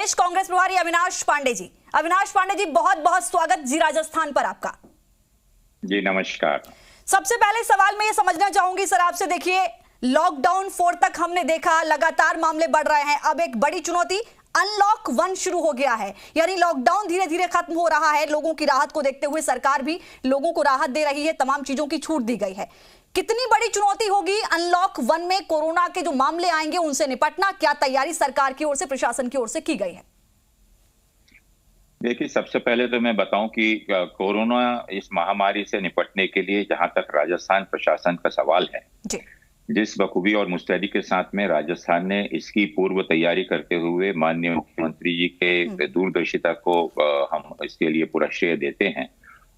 कांग्रेस प्रभारी अविनाश पांडे जी। अविनाश पांडे जी, बहुत बहुत स्वागत जी राजस्थान पर आपका। जी नमस्कार। सबसे पहले सवाल मैं ये समझना चाहूंगी सर आपसे, देखिए लॉकडाउन 4 तक हमने देखा लगातार मामले बढ़ रहे हैं, अब एक बड़ी चुनौती अनलॉक 1 शुरू हो गया है, यानी लॉकडाउन धीरे धीरे खत्म हो रहा है। लोगों की राहत को देखते हुए सरकार भी लोगों को राहत दे रही है, तमाम चीजों की छूट दी गई है। कितनी बड़ी चुनौती होगी अनलॉक 1 में कोरोना के जो मामले आएंगे उनसे निपटना, क्या तैयारी सरकार की ओर से, प्रशासन की ओर से की गई है? देखिए, सबसे पहले तो मैं बताऊं कि कोरोना इस महामारी से निपटने के लिए जहां तक राजस्थान प्रशासन का सवाल है जी। जिस बखूबी और मुस्तैदी के साथ में राजस्थान ने इसकी पूर्व तैयारी करते हुए माननीय मुख्यमंत्री जी के दूरदर्शिता को हम इसके लिए पूरा श्रेय देते हैं।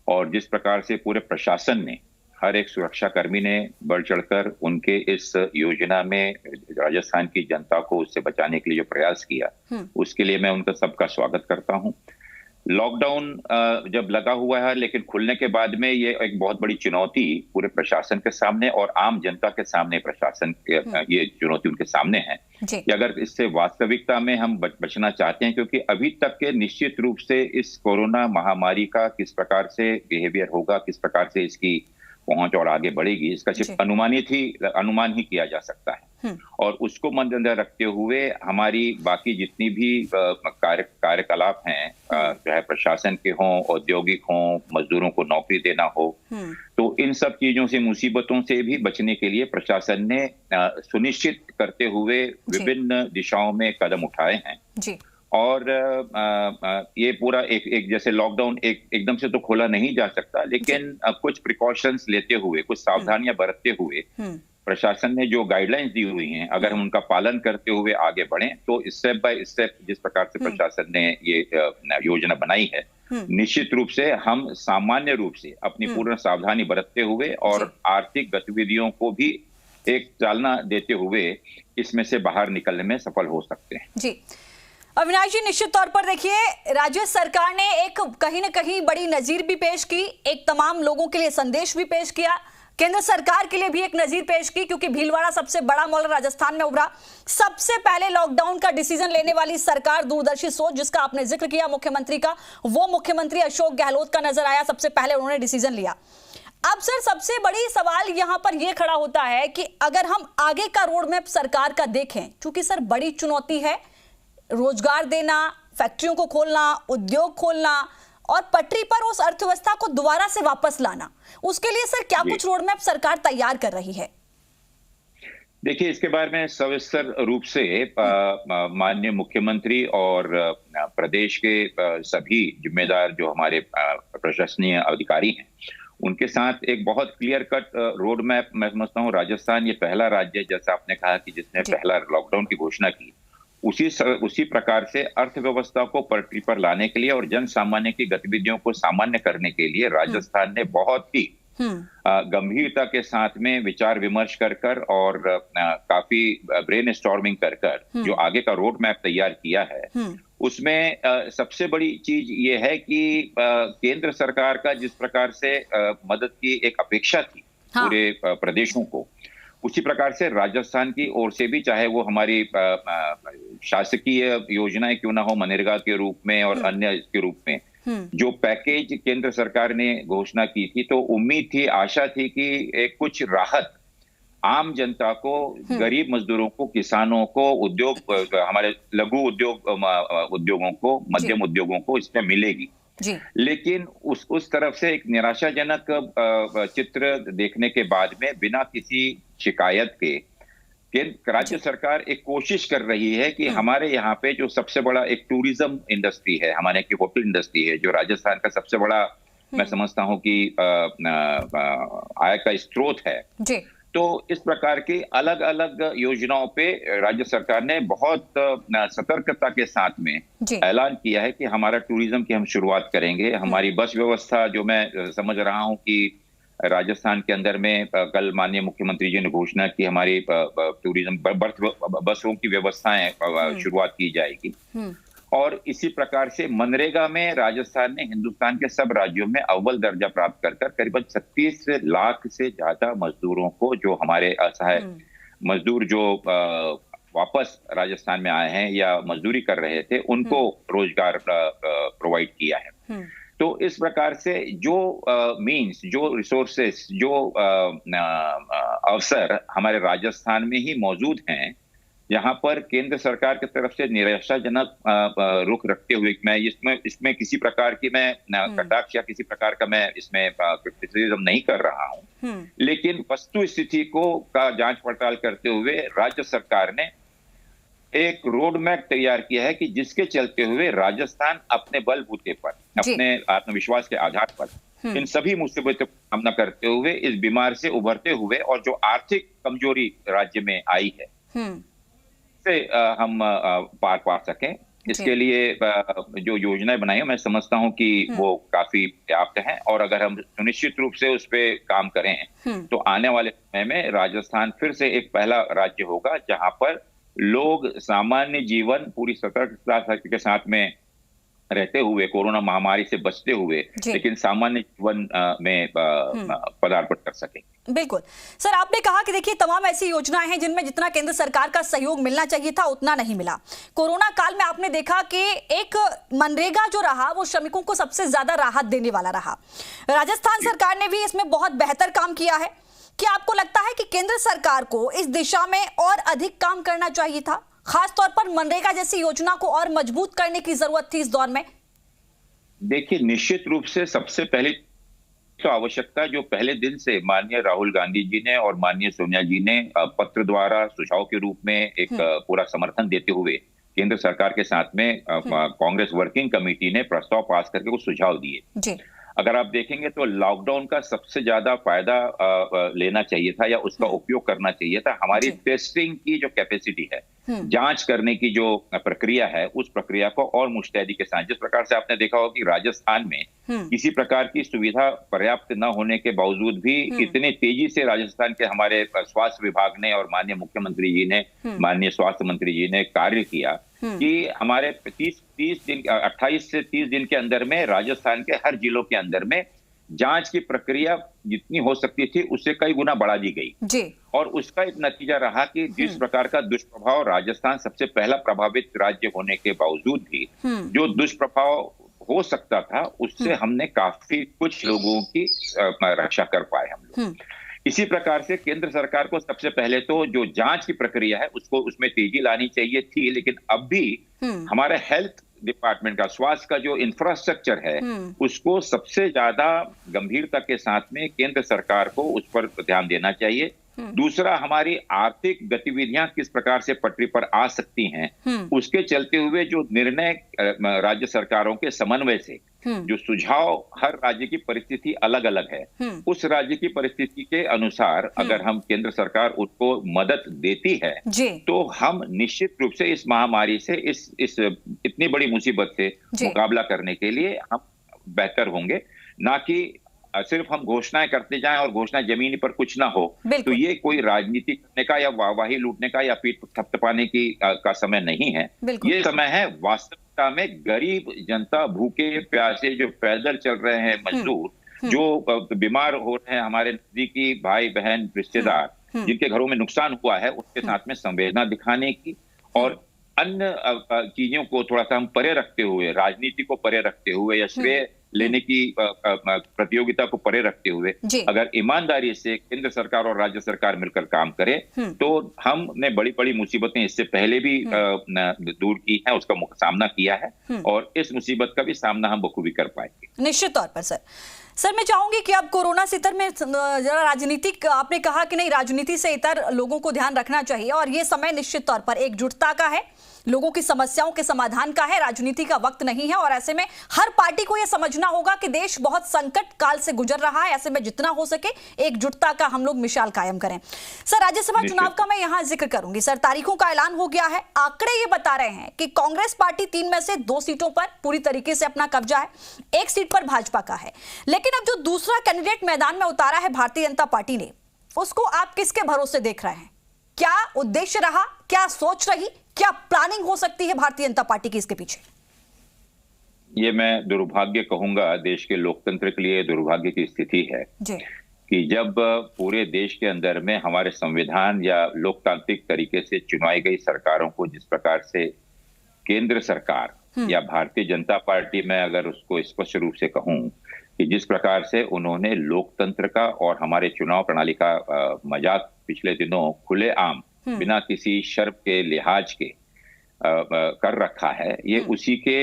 और जिस प्रकार से पूरे प्रशासन ने, हर एक सुरक्षा कर्मी ने बढ़ चढ़कर उनके इस योजना में राजस्थान की जनता को उससे बचाने के लिए जो प्रयास किया, उसके लिए मैं उनका सबका स्वागत करता हूं। लॉकडाउन जब लगा हुआ है, लेकिन खुलने के बाद में ये एक बहुत बड़ी चुनौती पूरे प्रशासन के सामने और आम जनता के सामने, प्रशासन के ये चुनौती उनके सामने है कि अगर इससे वास्तविकता में हम बचना चाहते हैं, क्योंकि अभी तक के निश्चित रूप से इस कोरोना महामारी का किस प्रकार से बिहेवियर होगा, किस प्रकार से इसकी पहुंच और आगे बढ़ेगी, इसका सिर्फ अनुमान ही किया जा सकता है। और उसको मद्देनजर रखते हुए हमारी बाकी जितनी भी कार्यकलाप हैं, चाहे प्रशासन के हों, औद्योगिक हों, मजदूरों को नौकरी देना हो, तो इन सब चीजों से, मुसीबतों से भी बचने के लिए प्रशासन ने सुनिश्चित करते हुए विभिन्न दिशाओं में कदम उठाए हैं जी। और ये पूरा एक जैसे लॉकडाउन एकदम से तो खोला नहीं जा सकता, लेकिन कुछ प्रिकॉशंस लेते हुए, कुछ सावधानियां बरतते हुए प्रशासन ने जो गाइडलाइंस दी हुई हैं, अगर हम उनका पालन करते हुए आगे बढ़ें तो स्टेप बाय स्टेप जिस प्रकार से प्रशासन ने ये योजना बनाई है, निश्चित रूप से हम सामान्य रूप से अपनी पूर्ण सावधानी बरतते हुए और आर्थिक गतिविधियों को भी एक चालना देते हुए इसमें से बाहर निकलने में सफल हो सकते हैं जी। अविनाश जी, निश्चित तौर पर देखिए राज्य सरकार ने एक कहीं न कहीं बड़ी नजीर भी पेश की, एक तमाम लोगों के लिए संदेश भी पेश किया, केंद्र सरकार के लिए भी एक नजीर पेश की, क्योंकि भीलवाड़ा सबसे बड़ा मॉडल राजस्थान में उभरा। सबसे पहले लॉकडाउन का डिसीजन लेने वाली सरकार, दूरदर्शी सोच जिसका आपने जिक्र किया मुख्यमंत्री का, वो मुख्यमंत्री अशोक गहलोत का नजर आया, सबसे पहले उन्होंने डिसीजन लिया। अब सर सबसे बड़ी सवाल यहां पर यह खड़ा होता है कि अगर हम आगे का रोड मैप सरकार का देखें, क्योंकि सर बड़ी चुनौती है रोजगार देना, फैक्ट्रियों को खोलना, उद्योग खोलना और पटरी पर उस अर्थव्यवस्था को दोबारा से वापस लाना, उसके लिए सर क्या कुछ रोड मैप सरकार तैयार कर रही है? देखिए, इसके बारे में सविस्तर रूप से माननीय मुख्यमंत्री और प्रदेश के सभी जिम्मेदार जो हमारे प्रशासनीय अधिकारी हैं, उनके साथ एक बहुत क्लियर कट रोड मैप, मैं समझता हूँ राजस्थान ये पहला राज्य है, जैसा आपने कहा कि जिसने पहला लॉकडाउन की घोषणा की, उसी प्रकार से अर्थव्यवस्था को पटरी पर लाने के लिए और जन सामान्य की गतिविधियों को सामान्य करने के लिए राजस्थान ने बहुत ही गंभीरता के साथ में विचार विमर्श कर और काफी ब्रेन स्टॉर्मिंग कर जो आगे का रोड मैप तैयार किया है, उसमें सबसे बड़ी चीज ये है कि केंद्र सरकार का जिस प्रकार से मदद की एक अपेक्षा थी पूरे प्रदेशों को, उसी प्रकार से राजस्थान की ओर से भी, चाहे वो हमारी शासकीय योजनाएं क्यों ना हो, मनरेगा के रूप में और अन्य के रूप में जो पैकेज केंद्र सरकार ने घोषणा की थी, तो उम्मीद थी, आशा थी कि कुछ राहत आम जनता को, गरीब मजदूरों को, किसानों को, उद्योग, हमारे लघु उद्योगों को, मध्यम उद्योगों को इसमें मिलेगी जी। लेकिन उस तरफ से एक निराशाजनक चित्र देखने के बाद में, बिना किसी शिकायत के राज्य सरकार एक कोशिश कर रही है कि हमारे यहाँ पे जो सबसे बड़ा एक टूरिज्म इंडस्ट्री है, हमारे की होटल इंडस्ट्री है, जो राजस्थान का सबसे बड़ा मैं समझता हूँ कि आय का स्रोत है जी। तो इस प्रकार की अलग अलग योजनाओं पे राज्य सरकार ने बहुत सतर्कता के साथ में ऐलान किया है कि हमारा टूरिज्म की हम शुरुआत करेंगे। हमारी बस व्यवस्था, जो मैं समझ रहा हूं कि राजस्थान के अंदर में कल माननीय मुख्यमंत्री जी ने घोषणा की, हमारी टूरिज्म बसों की व्यवस्थाएं शुरुआत की जाएगी। और इसी प्रकार से मनरेगा में राजस्थान ने हिंदुस्तान के सब राज्यों में अव्वल दर्जा प्राप्त कर करीबन 36 लाख से ज्यादा मजदूरों को, जो हमारे असहाय मजदूर जो वापस राजस्थान में आए हैं या मजदूरी कर रहे थे, उनको रोजगार प्रोवाइड किया है। तो इस प्रकार से जो मीन्स, जो रिसोर्सेस, जो अवसर हमारे राजस्थान में ही मौजूद हैं, यहाँ पर केंद्र सरकार की तरफ से निराशाजनक रुख रखते हुए, मैं इसमें किसी प्रकार की मैं कटाक्ष या किसी प्रकार का मैं इसमें क्रिटिसिज्म नहीं कर रहा हूं, लेकिन वस्तु स्थिति का जांच पड़ताल करते हुए राज्य सरकार ने एक रोड मैप तैयार किया है कि जिसके चलते हुए राजस्थान अपने बलबूते पर, अपने आत्मविश्वास के आधार पर इन सभी मुसीबतों का सामना करते हुए इस बीमार से उभरते हुए, और जो आर्थिक कमजोरी राज्य में आई है से हम पार पा सकें, इसके लिए जो योजनाएं बनाई है, मैं समझता हूं कि वो काफी पर्याप्त हैं। और अगर हम सुनिश्चित रूप से उस पर काम करें तो आने वाले समय में राजस्थान फिर से एक पहला राज्य होगा जहां पर लोग सामान्य जीवन पूरी सतर्कता के साथ में रहते हुए, कोरोना महामारी से बचते हुए, लेकिन सामान्य जीवन में पदार्पण कर सकेंगे। बिल्कुल सर, आपने कहा कि देखिए तमाम ऐसी योजनाएं हैं जिनमें जितना केंद्र सरकार का सहयोग मिलना चाहिए था उतना नहीं मिला। कोरोना काल में आपने देखा कि एक मनरेगा जो रहा वो श्रमिकों को सबसे ज्यादा राहत देने वाला रहा। राजस्थान सरकार ने भी इसमें बहुत बेहतर काम किया है। क्या आपको लगता है कि केंद्र सरकार को इस दिशा में और अधिक काम करना चाहिए था? खास तौर पर मनरेगा जैसी योजना को और मजबूत करने की जरूरत थी इस दौर में। देखिए, निश्चित रूप से सबसे पहले तो आवश्यकता जो पहले दिन से माननीय राहुल गांधी जी ने और माननीय सोनिया जी ने पत्र द्वारा सुझाव के रूप में एक पूरा समर्थन देते हुए केंद्र सरकार के साथ में कांग्रेस वर्किंग कमेटी ने प्रस्ताव पास करके कुछ सुझाव दिए। अगर आप देखेंगे तो लॉकडाउन का सबसे ज्यादा फायदा लेना चाहिए था या उसका उपयोग करना चाहिए था। हमारी टेस्टिंग की जो कैपेसिटी है, जांच करने की जो प्रक्रिया है, उस प्रक्रिया को और मुस्तैदी के साथ, जिस प्रकार से आपने देखा होगा कि राजस्थान में किसी प्रकार की सुविधा पर्याप्त न होने के बावजूद भी इतने तेजी से राजस्थान के हमारे स्वास्थ्य विभाग ने और माननीय मुख्यमंत्री जी ने, माननीय स्वास्थ्य मंत्री जी ने कार्य किया कि हमारे 28 से 30 दिन के अंदर में राजस्थान के हर जिलों के अंदर में जांच की प्रक्रिया जितनी हो सकती थी उससे कई गुना बढ़ा दी गई। और उसका एक नतीजा रहा कि जिस प्रकार का दुष्प्रभाव, राजस्थान सबसे पहला प्रभावित राज्य होने के बावजूद भी जो दुष्प्रभाव हो सकता था, उससे हमने काफी कुछ लोगों की रक्षा कर पाए हम लोग। इसी प्रकार से केंद्र सरकार को सबसे पहले तो जो जांच की प्रक्रिया है उसको, उसमें तेजी लानी चाहिए थी, लेकिन अब भी हमारे हेल्थ डिपार्टमेंट का, स्वास्थ्य का जो इंफ्रास्ट्रक्चर है, उसको सबसे ज्यादा गंभीरता के साथ में केंद्र सरकार को उस पर ध्यान देना चाहिए। दूसरा, हमारी आर्थिक गतिविधियां किस प्रकार से पटरी पर आ सकती हैं, उसके चलते हुए जो निर्णय राज्य सरकारों के समन्वय से जो सुझाव, हर राज्य की परिस्थिति अलग अलग है, उस राज्य की परिस्थिति के अनुसार अगर हम केंद्र सरकार उसको मदद देती है तो हम निश्चित रूप से इस महामारी से, इस इतनी बड़ी मुसीबत से मुकाबला करने के लिए हम बेहतर होंगे। ना कि सिर्फ हम घोषणाएं करते जाएं और घोषणा जमीन पर कुछ ना हो, तो ये कोई राजनीति करने का या वाहवाही लूटने का या पीठ थपथपाने की का समय नहीं है। ये समय है वास्तविकता में गरीब जनता, भूखे प्यासे जो पैदल चल रहे हैं मजदूर, जो बीमार हो रहे हैं, हमारे नजदीकी भाई बहन रिश्तेदार जिनके घरों में नुकसान हुआ है, उसके साथ में संवेदना दिखाने की और अन्य चीजों को थोड़ा सा हम परे रखते हुए, राजनीति को परे रखते हुए या श्रेय लेने की प्रतियोगिता को परे रखते हुए अगर ईमानदारी से केंद्र सरकार और राज्य सरकार मिलकर काम करे तो हमने बड़ी बड़ी मुसीबतें इससे पहले भी दूर की हैं, उसका सामना किया है और इस मुसीबत का भी सामना हम बखूबी कर पाएंगे। निश्चित तौर पर सर मैं चाहूंगी कि अब कोरोना से इतर में जरा राजनीतिक, आपने कहा कि नहीं, राजनीति से इतर लोगों को ध्यान रखना चाहिए और ये समय निश्चित तौर पर एकजुटता का है, लोगों की समस्याओं के समाधान का है, राजनीति का वक्त नहीं है। और ऐसे में हर पार्टी को यह समझना होगा कि देश बहुत संकट काल से गुजर रहा है। ऐसे में जितना हो सके एकजुटता का हम लोग मिसाल कायम करें। सर, राज्यसभा चुनाव का मैं यहां जिक्र करूंगी। सर, तारीखों का ऐलान हो गया है। आंकड़े ये बता रहे हैं कि कांग्रेस पार्टी 3 में से 2 सीटों पर पूरी तरीके से अपना कब्जा है, 1 सीट पर भाजपा का है। लेकिन अब जो दूसरा कैंडिडेट मैदान में उतारा है भारतीय जनता पार्टी ने, उसको आप किसके भरोसे देख रहे हैं? क्या उद्देश्य रहा, क्या सोच रही, क्या प्लानिंग हो सकती है भारतीय जनता पार्टी की इसके पीछे? ये मैं दुर्भाग्य कहूंगा, देश के लोकतंत्र के लिए दुर्भाग्य की स्थिति है कि जब पूरे देश के अंदर में हमारे संविधान या लोकतांत्रिक तरीके से चुनाई गई सरकारों को जिस प्रकार से केंद्र सरकार या भारतीय जनता पार्टी में अगर उसको स्पष्ट रूप से कहूं कि जिस प्रकार से उन्होंने लोकतंत्र का और हमारे चुनाव प्रणाली का मजाक पिछले दिनों खुलेआम बिना किसी शर्म के लिहाज के कर रखा है, ये उसी के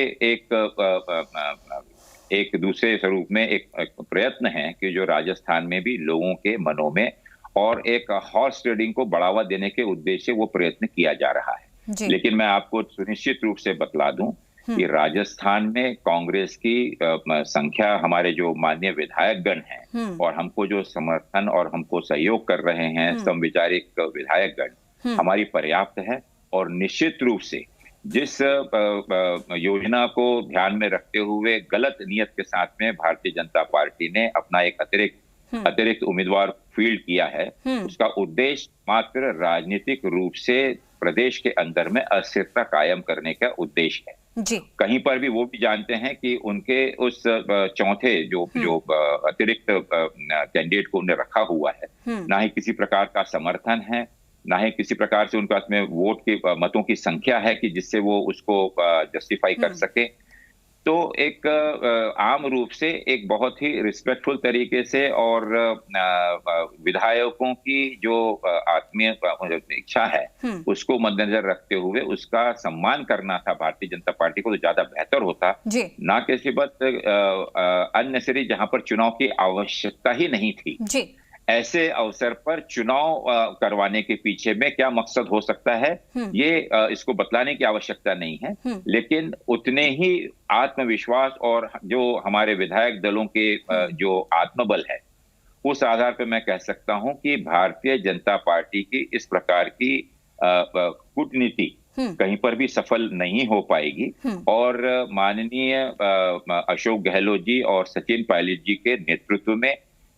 एक दूसरे स्वरूप में एक प्रयत्न है कि जो राजस्थान में भी लोगों के मनों में और एक हॉर्स ट्रेडिंग को बढ़ावा देने के उद्देश्य से वो प्रयत्न किया जा रहा है। लेकिन मैं आपको सुनिश्चित रूप से बतला दूं कि राजस्थान में कांग्रेस की संख्या, हमारे जो माननीय विधायकगण हैं और हमको जो समर्थन और हमको सहयोग कर रहे हैं समविचारिक विधायकगण, हमारी पर्याप्त है। और निश्चित रूप से जिस योजना को ध्यान में रखते हुए गलत नियत के साथ में भारतीय जनता पार्टी ने अपना एक अतिरिक्त उम्मीदवार फील्ड किया है, उसका उद्देश्य मात्र राजनीतिक रूप से प्रदेश के अंदर में अस्थिरता कायम करने का उद्देश्य है। जी। कहीं पर भी वो भी जानते हैं कि उनके उस चौथे जो अतिरिक्त कैंडिडेट को उन्हें रखा हुआ है, ना ही किसी प्रकार का समर्थन है, ना ही किसी प्रकार से उनके पास में वोट के मतों की संख्या है कि जिससे वो उसको जस्टिफाई कर सके। तो एक आम रूप से एक बहुत ही रिस्पेक्टफुल तरीके से और विधायकों की जो आत्मीय इच्छा है उसको मद्देनजर रखते हुए उसका सम्मान करना था भारतीय जनता पार्टी को, तो ज्यादा बेहतर होता, ना कि सिर्फ अननेसेसरी जहां पर चुनाव की आवश्यकता ही नहीं थी। जी। ऐसे अवसर पर चुनाव करवाने के पीछे में क्या मकसद हो सकता है, ये इसको बतलाने की आवश्यकता नहीं है। लेकिन उतने ही आत्मविश्वास और जो हमारे विधायक दलों के जो आत्मबल है, उस आधार पर मैं कह सकता हूं कि भारतीय जनता पार्टी की इस प्रकार की कूटनीति कहीं पर भी सफल नहीं हो पाएगी। और माननीय अशोक गहलोत जी और सचिन पायलट जी के नेतृत्व में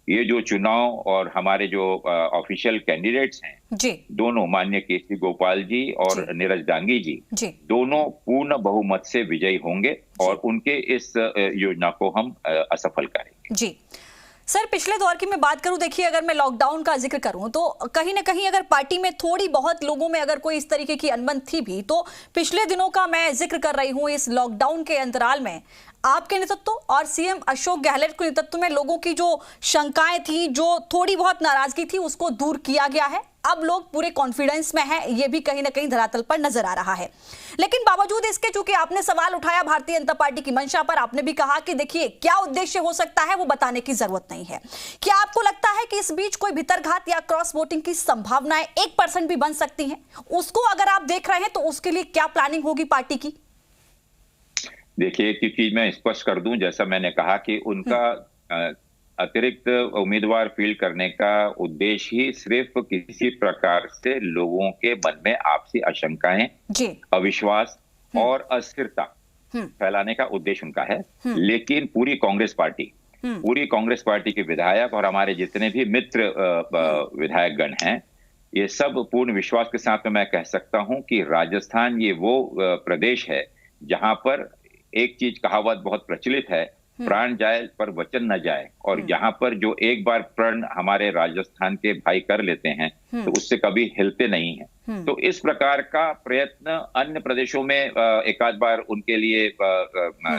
ये जो चुनाव और हमारे जो ऑफिशियल कैंडिडेट्स हैं जी, दोनों माननीय केसी गोपाल जी और नीरज डांगी जी दोनों पूर्ण बहुमत से विजयी होंगे और उनके इस योजना को हम असफल करेंगे। जी सर, पिछले दौर की मैं बात करूं, देखिए अगर मैं लॉकडाउन का जिक्र करूं तो कहीं ना कहीं अगर पार्टी में थोड़ी बहुत लोगों में अगर कोई इस तरीके की अनबन थी भी, तो पिछले दिनों का मैं जिक्र कर रही हूं, इस लॉकडाउन के अंतराल में आपके नेतृत्व और सीएम अशोक गहलोत के नेतृत्व में लोगों की जो शंकाएं थी, जो थोड़ी बहुत नाराजगी थी, उसको दूर किया गया है। अब लोग पूरे कॉन्फिडेंस में हैं, ये भी कहीं ना कहीं धरातल पर नजर आ रहा है। लेकिन बावजूद इसके, चूंकि आपने सवाल उठाया भारतीय जनता पार्टी की मंशा पर, आपने भी कहा कि देखिए क्या उद्देश्य हो सकता है वो बताने की जरूरत नहीं है। क्या आपको लगता है कि इस बीच कोई भितरघात या क्रॉस वोटिंग की संभावनाएं 1% भी बन सकती हैं? उसको अगर आप देख रहे हैं तो उसके लिए क्या प्लानिंग होगी पार्टी की? देखिए, क्योंकि मैं स्पष्ट कर दूं, जैसा मैंने कहा कि उनका अतिरिक्त उम्मीदवार फील्ड करने का उद्देश्य ही सिर्फ किसी प्रकार से लोगों के मन में आपसी आशंकाएं, अविश्वास और अस्थिरता फैलाने का उद्देश्य उनका है। लेकिन पूरी कांग्रेस पार्टी के विधायक और हमारे जितने भी मित्र विधायकगण हैं, ये सब पूर्ण विश्वास के साथ में मैं कह सकता हूं कि राजस्थान ये वो प्रदेश है जहां पर एक चीज कहावत बहुत प्रचलित है, प्राण जाए पर वचन न जाए। और यहाँ पर जो एक बार प्रण हमारे राजस्थान के भाई कर लेते हैं तो उससे कभी हिलते नहीं हैं। तो इस प्रकार का प्रयत्न अन्य प्रदेशों में एक आध बार उनके लिए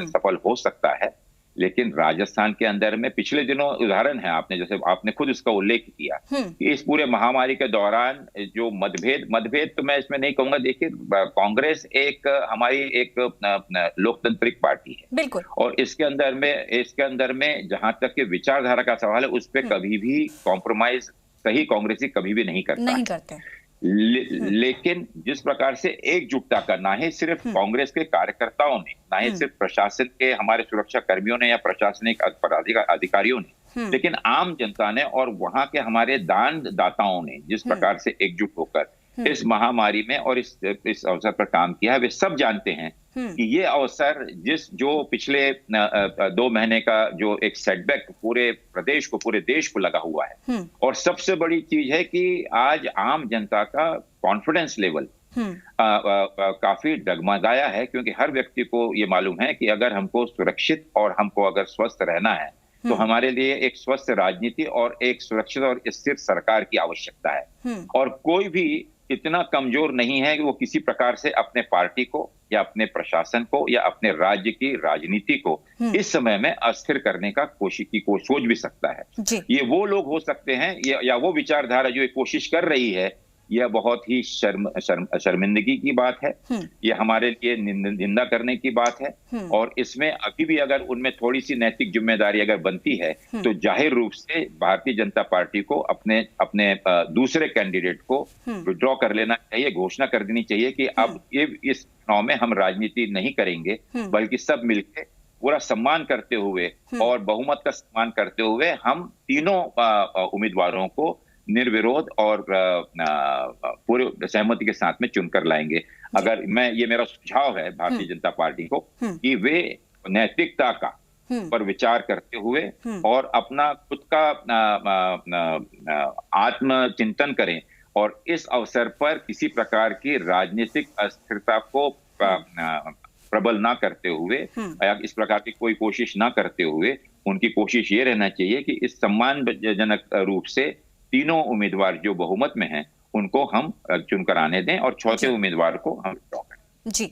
सफल हो सकता है, लेकिन राजस्थान के अंदर में पिछले दिनों उदाहरण है, जैसे आपने खुद इसका उल्लेख किया कि इस पूरे महामारी के दौरान जो मतभेद तो मैं इसमें नहीं कहूंगा। देखिए, कांग्रेस हमारी एक लोकतांत्रिक पार्टी है, बिल्कुल, और इसके अंदर में जहां तक के विचारधारा का सवाल है, उस पर कभी भी कॉम्प्रोमाइज सही कांग्रेसी कभी भी नहीं करते। लेकिन जिस प्रकार से एकजुटता का ना ही सिर्फ कांग्रेस के कार्यकर्ताओं ने, ना ही सिर्फ प्रशासन के हमारे सुरक्षा कर्मियों ने या प्रशासनिक अधिकारियों ने, लेकिन आम जनता ने और वहां के हमारे दानदाताओं ने जिस प्रकार से एकजुट होकर इस महामारी में और इस अवसर पर काम किया है, वे सब जानते हैं कि ये अवसर जो पिछले 2 महीने का जो एक सेटबैक पूरे प्रदेश को, पूरे देश को लगा हुआ है, और सबसे बड़ी चीज है कि आज आम जनता का कॉन्फिडेंस लेवल काफी डगमगाया है, क्योंकि हर व्यक्ति को ये मालूम है कि अगर हमको सुरक्षित और हमको अगर स्वस्थ रहना है तो हमारे लिए एक स्वस्थ राजनीति और एक सुरक्षित और स्थिर सरकार की आवश्यकता है। और कोई भी इतना कमजोर नहीं है कि वो किसी प्रकार से अपने पार्टी को या अपने प्रशासन को या अपने राज्य की राजनीति को इस समय में अस्थिर करने का सोच भी सकता है। ये वो लोग हो सकते हैं या वो विचारधारा जो ये कोशिश कर रही है, यह बहुत ही शर्मिंदगी की बात है। यह हमारे लिए निंदा करने की बात है। और इसमें अभी भी अगर उनमें थोड़ी सी नैतिक जिम्मेदारी अगर बनती है तो जाहिर रूप से भारतीय जनता पार्टी को अपने दूसरे कैंडिडेट को विड्रॉ कर लेना चाहिए, घोषणा कर देनी चाहिए कि अब इस चुनाव में हम राजनीति नहीं करेंगे, बल्कि सब मिलकर पूरा सम्मान करते हुए और बहुमत का सम्मान करते हुए हम तीनों उम्मीदवारों को निर्विरोध और पूरे सहमति के साथ में चुनकर लाएंगे। अगर ये मेरा सुझाव है भारतीय जनता पार्टी को कि वे नैतिकता का पर विचार करते हुए और अपना खुद का आत्मचिंतन करें और इस अवसर पर किसी प्रकार की राजनीतिक अस्थिरता को प्रबल ना करते हुए या इस प्रकार की कोई कोशिश ना करते हुए उनकी कोशिश ये रहना चाहिए कि इस सम्मानजनक रूप से तीनों उम्मीदवार जो बहुमत में हैं उनको हम चुनकर आने दें और चौथे उम्मीदवार को हम विड्रॉ करें। जी,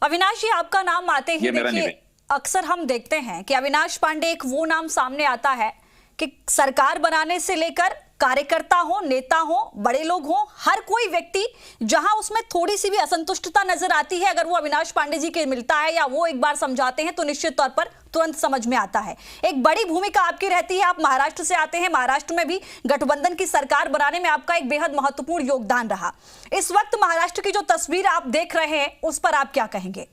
अविनाश जी, आपका नाम आते ही देखिए अक्सर हम देखते हैं कि अविनाश पांडे एक वो नाम सामने आता है कि सरकार बनाने से लेकर कार्यकर्ता हो, नेता हो, बड़े लोग हो, हर कोई व्यक्ति जहां उसमें थोड़ी सी भी असंतुष्टता नजर आती है, अगर वो अविनाश पांडे जी के मिलता है या वो एक बार समझाते हैं तो निश्चित तौर पर तुरंत समझ में आता है। एक बड़ी भूमिका आपकी रहती है, आप महाराष्ट्र से आते हैं, महाराष्ट्र में भी गठबंधन की सरकार बनाने में आपका एक बेहद महत्वपूर्ण योगदान रहा। इस वक्त महाराष्ट्र की जो तस्वीर आप देख रहे हैं उस पर आप क्या कहेंगे?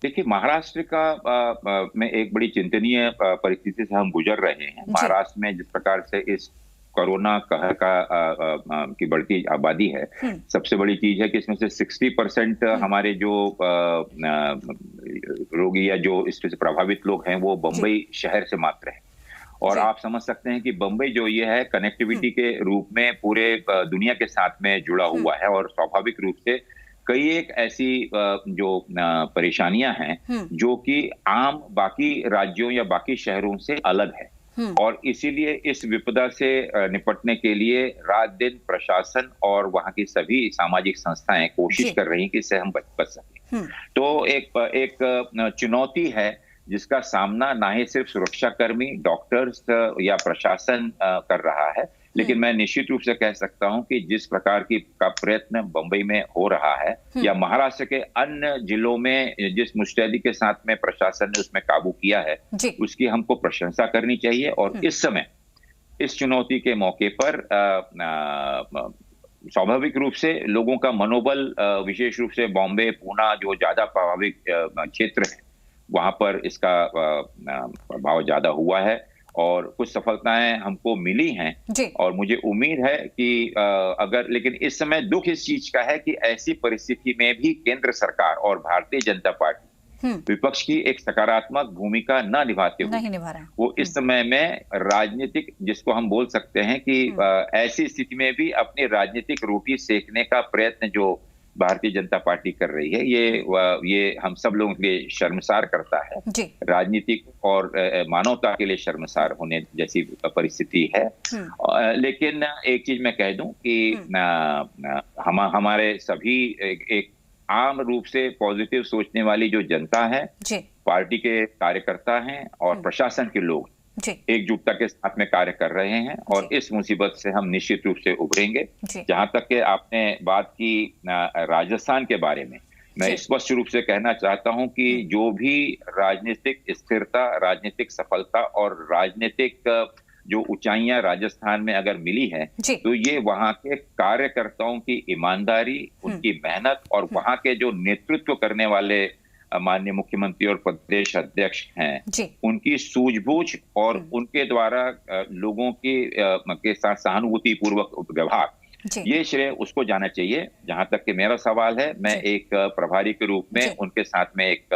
देखिए, महाराष्ट्र का में एक बड़ी चिंतनीय परिस्थिति से हम गुजर रहे हैं। महाराष्ट्र में जिस प्रकार से इस कोरोना कहर की बढ़ती आबादी है, सबसे बड़ी चीज है कि इसमें से 60% हमारे जो रोगी या जो इससे प्रभावित लोग हैं वो बंबई शहर से मात्र हैं। और आप समझ सकते हैं कि बंबई जो ये है कनेक्टिविटी के रूप में पूरे दुनिया के साथ में जुड़ा हुआ है और स्वाभाविक रूप से कई एक ऐसी जो परेशानियां हैं जो कि आम बाकी राज्यों या बाकी शहरों से अलग है। और इसीलिए इस विपदा से निपटने के लिए रात दिन प्रशासन और वहां की सभी सामाजिक संस्थाएं कोशिश कर रही हैं कि इससे हम बच सकें। तो एक चुनौती है जिसका सामना ना ही सिर्फ सुरक्षाकर्मी, डॉक्टर्स या प्रशासन कर रहा है, लेकिन मैं निश्चित रूप से कह सकता हूं कि जिस प्रकार का प्रयत्न बंबई में हो रहा है या महाराष्ट्र के अन्य जिलों में जिस मुस्तैदी के साथ में प्रशासन ने उसमें काबू किया है, उसकी हमको प्रशंसा करनी चाहिए। और इस समय इस चुनौती के मौके पर स्वाभाविक रूप से लोगों का मनोबल, विशेष रूप से बॉम्बे, पूना जो ज्यादा प्रभावित क्षेत्र है, वहां पर इसका प्रभाव ज्यादा हुआ है और कुछ सफलताएं हमको मिली हैं। और मुझे उम्मीद है कि लेकिन इस समय दुख इस चीज का है कि ऐसी परिस्थिति में भी केंद्र सरकार और भारतीय जनता पार्टी विपक्ष की एक सकारात्मक भूमिका न निभाते हुए वो इस समय में राजनीतिक, जिसको हम बोल सकते हैं कि ऐसी स्थिति में भी अपनी राजनीतिक रोटी सेकने का प्रयत्न जो भारतीय जनता पार्टी कर रही है, ये हम सब लोगों के लिए शर्मसार करता है। राजनीतिक और मानवता के लिए शर्मसार होने जैसी परिस्थिति है। लेकिन एक चीज मैं कह दूं कि हमारे सभी एक आम रूप से पॉजिटिव सोचने वाली जो जनता है, पार्टी के कार्यकर्ता हैं और प्रशासन के लोग एकजुटता के साथ में कार्य कर रहे हैं और इस मुसीबत से हम निश्चित रूप से उभरेंगे। जहां तक कि आपने बात की राजस्थान के बारे में, मैं स्पष्ट रूप से कहना चाहता हूं कि जो भी राजनीतिक स्थिरता, राजनीतिक सफलता और राजनीतिक जो ऊंचाइयां राजस्थान में अगर मिली है तो ये वहां के कार्यकर्ताओं की ईमानदारी, उनकी मेहनत और वहां के जो नेतृत्व करने वाले माननीय मुख्यमंत्री और प्रदेश अध्यक्ष हैं, उनकी सूझबूझ और उनके द्वारा लोगों के साथ सहानुभूति पूर्वक व्यवहार, ये श्रेय उसको जाना चाहिए। जहां तक कि मेरा सवाल है, मैं एक प्रभारी के रूप में उनके साथ में एक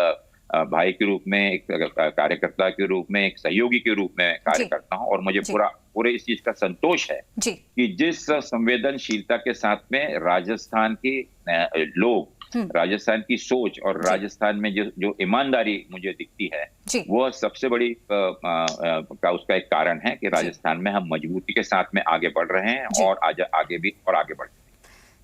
भाई के रूप में, एक कार्यकर्ता के रूप में, एक सहयोगी के रूप में कार्य करता हूं और मुझे पूरे इस चीज का संतोष है कि जिस संवेदनशीलता के साथ में राजस्थान के लोग राजस्थान की सोच और राजस्थान में जो ईमानदारी मुझे दिखती है, वो सबसे बड़ी का उसका एक कारण है कि राजस्थान में हम मजबूती के साथ में आगे बढ़ रहे हैं और आगे भी और आगे बढ़ रहे हैं।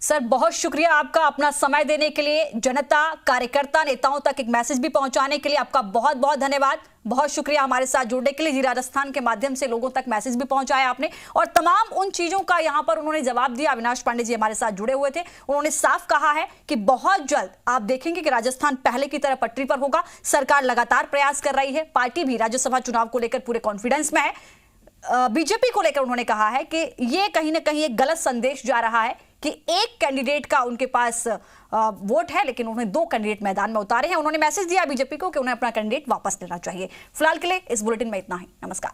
सर, बहुत शुक्रिया आपका अपना समय देने के लिए, जनता, कार्यकर्ता, नेताओं तक एक मैसेज भी पहुंचाने के लिए आपका बहुत बहुत धन्यवाद। बहुत शुक्रिया हमारे साथ जुड़ने के लिए। जी राजस्थान के माध्यम से लोगों तक मैसेज भी पहुंचाया आपने और तमाम उन चीजों का यहां पर उन्होंने जवाब दिया। अविनाश पांडे जी हमारे साथ जुड़े हुए थे, उन्होंने साफ कहा है कि बहुत जल्द आप देखेंगे कि राजस्थान पहले की तरह पटरी पर होगा। सरकार लगातार प्रयास कर रही है, पार्टी भी राज्यसभा चुनाव को लेकर पूरे कॉन्फिडेंस में है। बीजेपी को लेकर उन्होंने कहा है कि ये कहीं ना कहीं एक गलत संदेश जा रहा है कि एक कैंडिडेट का उनके पास वोट है, लेकिन उन्होंने 2 कैंडिडेट मैदान में उतारे हैं। उन्होंने मैसेज दिया बीजेपी को कि उन्हें अपना कैंडिडेट वापस लेना चाहिए। फिलहाल के लिए इस बुलेटिन में इतना ही। नमस्कार।